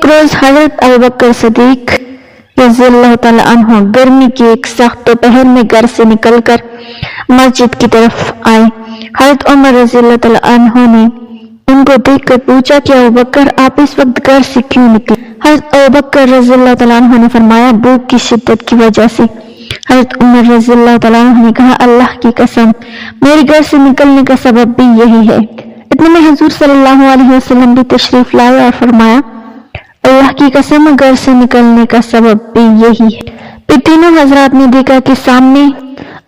ایک روز حضرت ابوبکر صدیق رضی اللہ تعالیٰ عنہ گرمی کی ایک سخت دوپہر میں گھر سے نکل کر مسجد کی طرف آئے۔ حضرت عمر رضی اللہ تعالیٰ عنہ نے ان کو دیکھ کر پوچھا کہ ابوبکر آپ اس وقت گھر سے کیوں نکلے؟ حضرت ابوبکر رضی اللہ تعالیٰ عنہ نے فرمایا بھوک کی شدت کی وجہ سے۔ حضرت عمر رضی اللہ تعالیٰ عنہ نے کہا اللہ کی قسم میرے گھر سے نکلنے کا سبب بھی یہی ہے۔ اتنے میں حضور صلی اللہ علیہ وسلم بھی تشریف لائے اور فرمایا اللہ کی قسم گھر سے نکلنے کا سبب بھی یہی ہے۔ پھر تینوں حضرات نے دیکھا کہ سامنے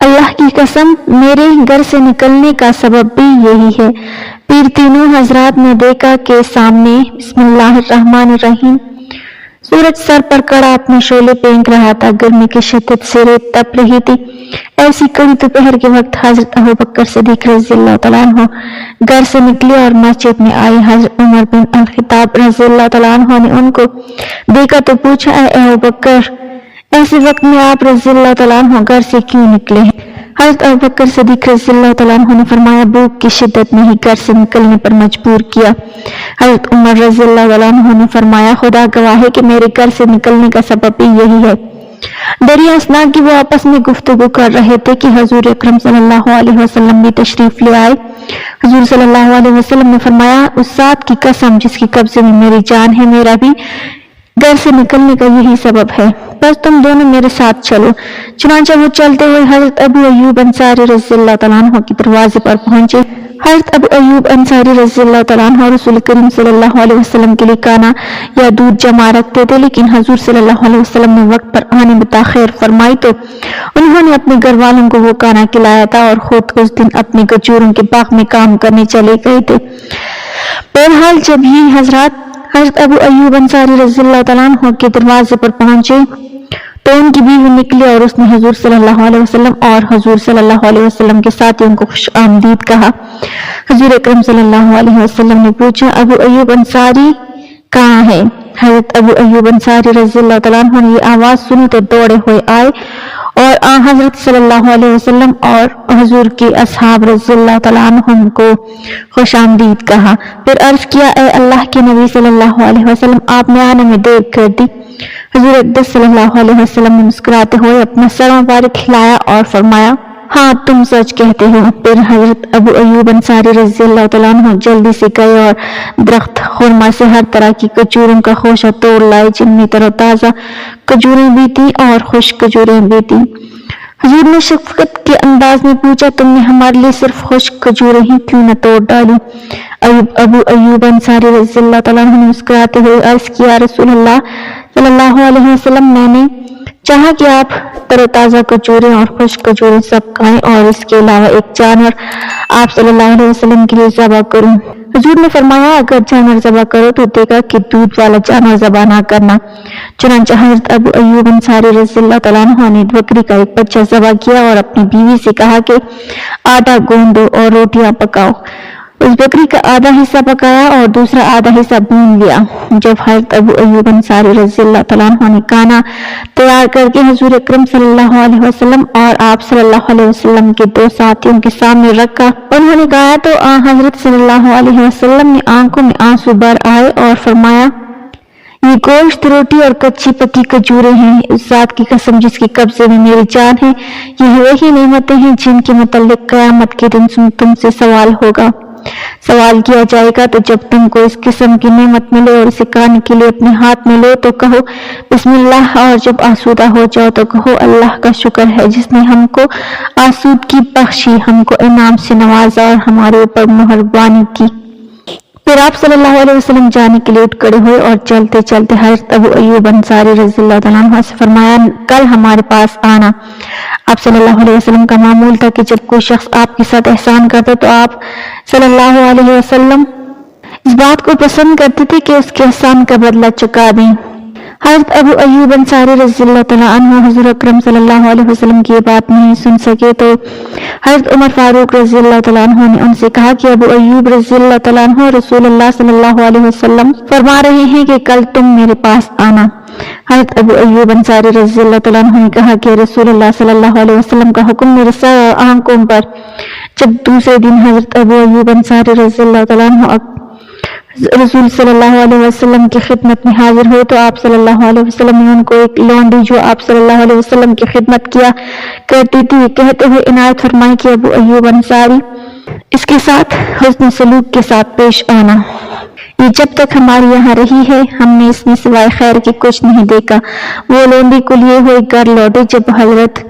اللہ کی قسم میرے گھر سے نکلنے کا سبب بھی یہی ہے۔ پھر تینوں حضرات نے دیکھا کہ سامنے بسم اللہ الرحمن الرحیم سورج سر پر کڑا اپنے شعلے پھینک رہا تھا۔ گرمی کی شدت سے ریت تپ رہی تھی۔ ایسی کڑی دوپہر کے وقت حضرت ابوبکر صدیق رضی اللہ تعالیٰ عنہ گھر سے نکلے اور مسجد میں آئے۔ حضرت عمر بن الخطاب رضی اللہ تعالیٰ عنہ نے ان کو دیکھا تو پوچھا اے ابوبکر ایسے وقت میں آپ رضی اللہ تعالیٰ عنہ گھر سے کیوں نکلے ہیں؟ حضرت ابوبکر صدیق رضی اللہ تعالیٰ عنہ نے فرمایا بھوک کی شدت میں ہی گھر سے نکلنے پر مجبور کیا۔ حضرت عمر رضی اللہ تعالیٰ عنہ نے فرمایا خدا گواہ ہے کہ میرے گھر سے نکلنے کا سبب بھی یہی ہے۔ دریا اسنا کی وہ آپس میں گفتگو کر رہے تھے کہ حضور اکرم صلی اللہ علیہ وسلم بھی تشریف لے آئے۔ حضور صلی اللہ علیہ وسلم نے فرمایا اس ذات کی قسم جس کی قبضے میں میری جان ہے میرا بھی گھر سے نکلنے کا یہی سبب ہے، بس تم دونوں میرے ساتھ چلو۔ چنانچہ وہ چلتے ہوئے حضرت ابو ایوب انصاری رضی اللہ تعالیٰ عنہ کے دروازے پر پہنچے۔ حضرت ابو ایوب انصاری رضی اللہ تعالیٰ عنہ رسول کریم صلی اللہ علیہ وسلم کے لیے کانا یا دودھ جمع رکھتے تھے، لیکن حضور صلی اللہ علیہ وسلم نے وقت پر آنے میں تاخیر فرمائی تو انہوں نے اپنے گھر والوں کو وہ کانا کھلایا تھا اور خود اس دن اپنے کھجوروں کے باغ میں کام کرنے چلے گئے تھے۔ بہرحال جب یہ حضرات حضرت ابو ایوب انصاری رضی اللہ تعالیٰ عنہ کے دروازے پر پہنچے تو ان کی بیوی نکلی اور اس نے حضور صلی اللہ علیہ وسلم اور حضور صلی اللہ علیہ وسلم کے ساتھیوں کو خوش آمدید کہا۔ حضور اکرم صلی اللہ علیہ وسلم نے پوچھا ابو ایوب انصاری کہاں ہے؟ حضرت ابو ایوب انصاری رضی اللہ تعالیٰ عنہ نے یہ آواز سنی تو دوڑے ہوئے آئے اور حضرت صلی اللہ علیہ وسلم اور حضور کے اصحاب رضی اللہ تعالیٰ عنہم کو خوش آمدید کہا۔ پھر عرض کیا اے اللہ کے نبی صلی اللہ علیہ وسلم آپ نے آنے میں دیر کر دی۔ حضور اقدس صلی اللہ علیہ وسلم نے مسکراتے ہوئے اپنا سر مبارک ہلایا اور فرمایا ہاں تم سچ کہتے ہو۔ پھر حضرت ابو ایوب انصاری رضی اللہ تعالیٰ عنہ جلدی سے گئے اور درخت خرما سے ہر طرح کی کھجوروں کا خوشہ توڑ لائے جن میں تر و تازہ کھجوریں بھی تھیں اور خشک کھجوریں بھی تھیں۔ حضور نے شفقت کے انداز میں پوچھا تم نے ہمارے لیے صرف خشک کھجوریں ہی کیوں نہ توڑ ڈالی؟ ابو ایوب انصاری رضی اللہ تعالیٰ عنہ نے مسکراتے ہوئے عرض کیا رسول اللہ صلی اللہ علیہ وسلم میں نے چاہا کہ آپ تر و تازہ کھجوریں اور خشک کھجوریں سب کھائیں اور اس کے علاوہ ایک جانور آپ صلی اللہ علیہ وسلم کے لیے ذبح کروں۔ حضور نے فرمایا اگر جانور ذبح کرو تو دیکھا کہ دودھ والا جانور ذبح نہ کرنا۔ چنانچہ حضرت ابو ایوب انصاری رضی اللہ تعالیٰ عنہ نے بکری کا ایک بچہ ذبح کیا اور اپنی بیوی سے کہا کہ آٹا گوندو اور روٹیاں پکاؤ۔ اس بکری کا آدھا حصہ پکایا اور دوسرا آدھا حصہ بھون لیا۔ جب حضرت ابو ایوب انصاری رضی اللہ تعالیٰ عنہ نے کھانا تیار کر کے حضور اکرم صلی اللہ علیہ وسلم اور آپ صلی اللہ علیہ وسلم کے دو ساتھیوں کے سامنے رکھا انہوں نے کہا تو حضرت صلی اللہ علیہ وسلم نے آنکھوں میں آنسو بھر آئے اور فرمایا یہ گوشت روٹی اور کچی پکی کھجوریں ہیں، اس ذات کی قسم جس کی قبضے میں میری جان ہے یہ وہی نعمتیں ہیں جن کے متعلق قیامت کے دن تم سے سوال ہوگا۔ سوال کیا جائے گا تو جب تم کو اس قسم کی نعمت ملے اور اسے کھانے کے لیے اپنے ہاتھ میں لو تو کہو بسم اللہ، اور جب آسودہ ہو جاؤ تو کہو اللہ کا شکر ہے جس نے ہم کو آسودگی بخشی، ہم کو انعام سے نوازا اور ہمارے اوپر مہربانی کی۔ پھر آپ صلی اللہ علیہ وسلم جانے کے لیے اٹھ کھڑے ہوئے اور چلتے چلتے حضرت ابو ایوب انصاری رضی اللہ تعالیٰ عنہ سے فرمایا کل ہمارے پاس آنا۔ آپ صلی اللہ علیہ وسلم کا معمول تھا کہ جب کوئی شخص آپ کے ساتھ احسان کرتا تو آپ صلی اللہ علیہ وسلم اس بات کو پسند کرتے تھے کہ اس کے احسان کا بدلہ چکا دیں۔ حضرت ابو ایوب انصاری رضی اللہ تعالیٰ عنہ حضور اکرم صلی اللہ علیہ وسلم کی یہ بات نہیں سن سکے تو حضرت عمر فاروق رضی اللہ تعالیٰ عنہ نے ان سے کہا کہ ابو ایوب رضی اللہ تعالیٰ عنہ رسول اللہ صلی اللہ علیہ وسلم فرما رہے ہیں کہ کل تم میرے پاس آنا۔ حضرت ابو ایوب انصاری رضی اللہ تعالیٰ عنہ نے کہا کہ رسول اللہ صلی اللہ علیہ وسلم کا حکم میرے آنکھوں پر۔ جب دوسرے دن حضرت ابو ایوب انصاری رضی اللہ تعالیٰ عنہ رسول صلی اللہ علیہ وسلم کی خدمت میں حاضر ہوئے تو آپ صلی اللہ علیہ وسلم نے ان کو ایک لونڈی جو آپ صلی اللہ علیہ وسلم کی خدمت کیا کرتی تھی کہتے ہوئے عنایت فرمائی کہ ابو ایوب انصاری اس کے ساتھ حسن سلوک کے ساتھ پیش آنا، یہ جب تک ہمارے یہاں رہی ہے ہم نے اس میں سوائے خیر کے کچھ نہیں دیکھا۔ وہ لونڈی کو لیے ہوئے گھر لوٹے جب حضرت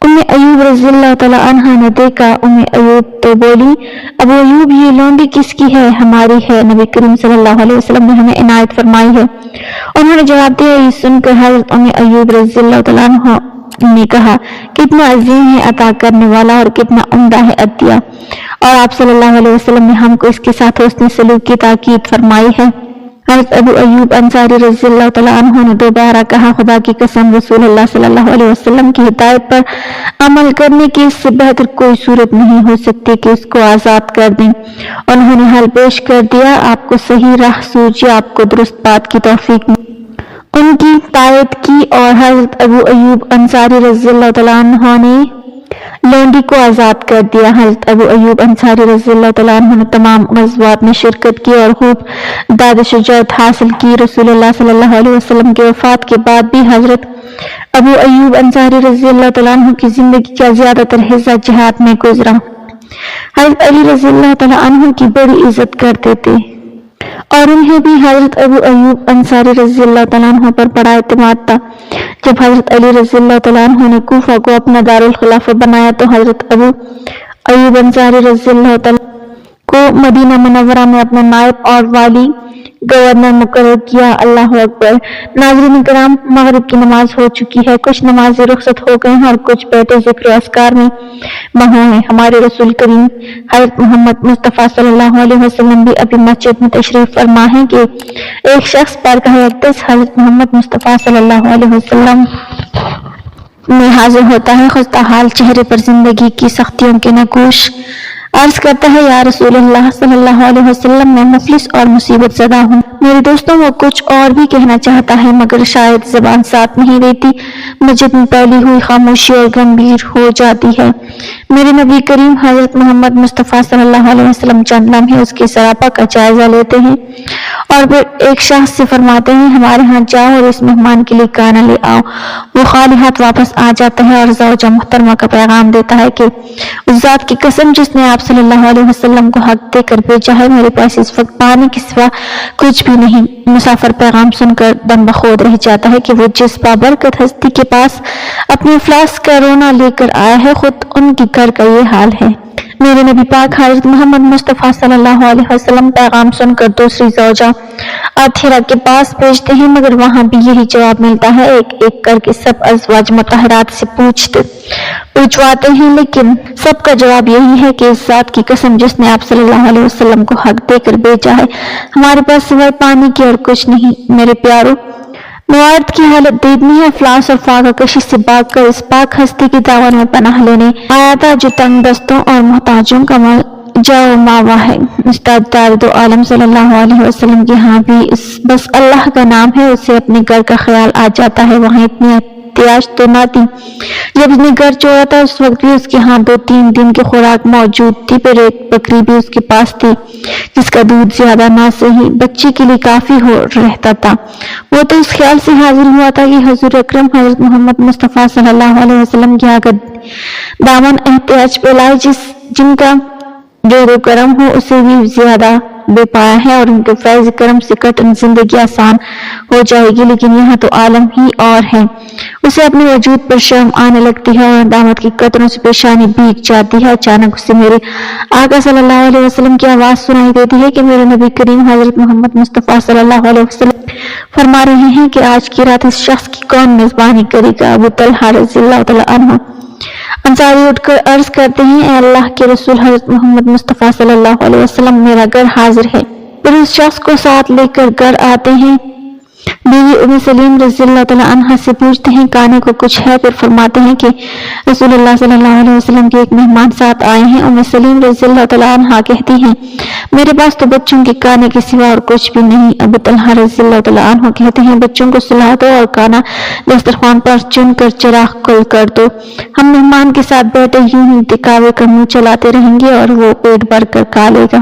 ام ایوب رضی اللہ تعالی عنہا نے دیکھا، ام ایوب تو بولی ابو ایوب یہ لونڈی کس کی ہے؟ ہماری ہے، نبی کریم صلی اللہ علیہ وسلم نے ہمیں عنایت فرمائی ہے۔ انہوں نے جواب دیا، یہ سن کر حضرت ام ایوب رضی اللہ تعالی عنہ نے کہا کتنا عظیم ہے عطا کرنے والا اور کتنا عمدہ ہے عطیہ، اور آپ صلی اللہ علیہ وسلم نے ہم کو اس کے ساتھ حسن سلوک کی تاکید فرمائی ہے۔ حضرت ابو ایوب انصاری رضی اللہ تعالیٰ عنہ نے دوبارہ کہا، خدا کی قسم رسول اللہ صلی اللہ علیہ وسلم کی ہدایت پر عمل کرنے کی اس سے بہتر کوئی صورت نہیں ہو سکتی کہ اس کو آزاد کر دیں۔ انہوں نے حل پیش کر دیا، آپ کو صحیح راہ سوچیے، آپ کو درست بات کی توفیق ان کی تائید کی، اور حضرت ابو ایوب انصاری رضی اللہ تعالیٰ عنہ نے لونڈی کو آزاد کر دیا۔ حضرت ابو ایوب انصاری رضی اللہ تعالیٰ عنہ نے تمام غزوات میں شرکت کی اور خوب داد شجاعت حاصل کی۔ رسول اللہ صلی اللہ علیہ وسلم کے وفات کے بعد بھی حضرت ابو ایوب انصاری رضی اللہ تعالیٰ عنہ کی زندگی کا زیادہ تر حصہ جہاد میں گزرا۔ حضرت علی رضی اللہ تعالیٰ عنہ کی بڑی عزت کرتے تھے اور انہیں بھی حضرت ابو ایوب انصاری رضی اللہ تعالیٰ عنہ پر بڑا اعتماد تھا۔ جب حضرت علی رضی اللہ تعالیٰ عنہ نے کوفہ کو اپنا دارالخلافہ بنایا تو حضرت ابو ایوب انصاری رضی اللہ تعالیٰ کو مدینہ منورہ میں اپنا نائب اور والی گورنر مقرر کیا۔ اللہ اکبر۔ ناظرین کرام، مغرب کی نماز ہو چکی ہے، کچھ نمازیں رخصت ہو گئے ہیں اور کچھ بیٹے ذکر و اذکار میں مہو ہیں۔ ہمارے رسول کریم حضرت محمد مصطفیٰ صلی اللہ علیہ وسلم بھی ابھی مسجد میں تشریف فرما ہے کہ ایک شخص بارگاہ اقدس حضرت محمد مصطفیٰ صلی اللہ علیہ وسلم میں حاضر ہوتا ہے، خستہ حال چہرے پر زندگی کی سختیوں کے نقوش، عرض کرتا ہے، یا رسول اللہ صلی اللہ علیہ وسلم میں مفلس اور مصیبت زدہ ہوں۔ میرے دوستوں، وہ کچھ اور بھی کہنا چاہتا ہے مگر شاید زبان ساتھ نہیں دیتی، مسجد میں پھیلی ہوئی خاموشی اور گمبھیر ہو جاتی ہے۔ میرے نبی کریم حضرت محمد مصطفیٰ صلی اللہ علیہ وسلم چند لمحے اس کے سراپا کا جائزہ لیتے ہیں اور پھر ایک شخص سے فرماتے ہیں، ہمارے ہاں جاؤ اور اس مہمان کے لیے کھانا لے آؤ۔ وہ خالی ہاتھ واپس آ جاتا ہے اور زوجہ محترمہ کا پیغام دیتا ہے کہ اس ذات کی قسم جس نے آپ صلی اللہ علیہ وسلم کو حق دے کر بھیجا ہے، میرے پاس اس وقت پانی کے سوا کچھ بھی نہیں۔ مسافر پیغام سن کر دم بخود رہ جاتا ہے کہ وہ جس بابرکت ہستی کے پاس اپنے افلاس کا رونا لے کر آیا ہے، خود ان کے گھر کا یہ حال ہے۔ میرے نبی پاک حضرت محمد مصطفیٰ صلی اللہ علیہ وسلم پیغام سن کر دوسری زوجہ آتھیرا کے پاس بھیجتے ہیں مگر وہاں بھی یہی جواب ملتا ہے۔ ایک ایک کر کے سب ازواج مطہرات سے پوچھواتے ہیں لیکن سب کا جواب یہی ہے کہ اس ذات کی قسم جس نے آپ صلی اللہ علیہ وسلم کو حق دے کر بھیجا ہے، ہمارے پاس سوائے پانی کی اور کچھ نہیں۔ میرے پیارو، موارد کی حالت دیدنی ہے، افلاس اور فاقہ کشی سے بھاگ کر اس پاک ہستی کی دامن میں پناہ لینے آیا تھا جو تنگ دستوں اور محتاجوں کا جاؤ ماوا ہے۔ استاد دار دو عالم صلی اللہ علیہ وسلم کے ہاں بھی بس اللہ کا نام ہے، اسے اپنے گھر کا خیال آ جاتا ہے۔ وہاں اتنی احتیاج تو نہ تھی، جب اس نے گھر چھوڑا تھا اس وقت بھی اس کے ہاں 2-3 دن کی خوراک موجود تھی، پھر ایک بکری بھی اس کے پاس تھی جس کا دودھ زیادہ نہ صحیح بچے کے لیے کافی ہو رہتا تھا۔ وہ تو اس خیال سے حاضر ہوا تھا کہ حضور اکرم حضرت محمد مصطفیٰ صلی اللہ علیہ وسلم کی آگے دامن احتیاج پھیلائے، جن کا جو کرم ہو اسے بھی زیادہ بے پایا ہے اور ان کے فیض کرم سے قطعاً زندگی آسان ہو جائے گی، لیکن یہاں تو عالم ہی اور ہے۔ اسے اپنے وجود پر شرم آنے لگتی ہے اور دامت کی قطروں سے پیشانی بھیگ جاتی ہے۔ اچانک اسے میرے آقا صلی اللہ علیہ وسلم کی آواز سنائی دیتی ہے کہ میرے نبی کریم حضرت محمد مصطفیٰ صلی اللہ علیہ وسلم فرما رہے ہیں کہ آج کی رات اس شخص کی کون میزبانی کرے گا؟ ابو طلحہ رضی اللہ تعالیٰ عنہ انصاری اٹھ کر عرض کرتے ہیں، اے اللہ کے رسول حضرت محمد مصطفیٰ صلی اللہ علیہ وسلم، میرا گھر حاضر ہے۔ پھر اس شخص کو ساتھ لے کر گھر آتے ہیں، بیوی ام سلیم رضی اللہ تعالیٰ عنہ سے پوچھتے ہیں کھانے کو کچھ ہے؟ پھر فرماتے ہیں کہ رسول اللہ صلی اللہ علیہ وسلم کے ایک مہمان ساتھ آئے ہیں۔ ام سلیم رضی اللہ تعالیٰ عنہ کہتی ہیں، میرے پاس تو بچوں کے کھانے کے سوا اور کچھ بھی نہیں۔ ابو طلحہ رضی اللہ تعالیٰ عنہ کہتے ہیں، بچوں کو سلا دو اور کھانا دسترخوان پر چن کر چراغ کل کر دو، ہم مہمان کے ساتھ بیٹھے یوں ہی دکھاوے کا منہ چلاتے رہیں گے اور وہ پیٹ بھر کر کھا لے گا۔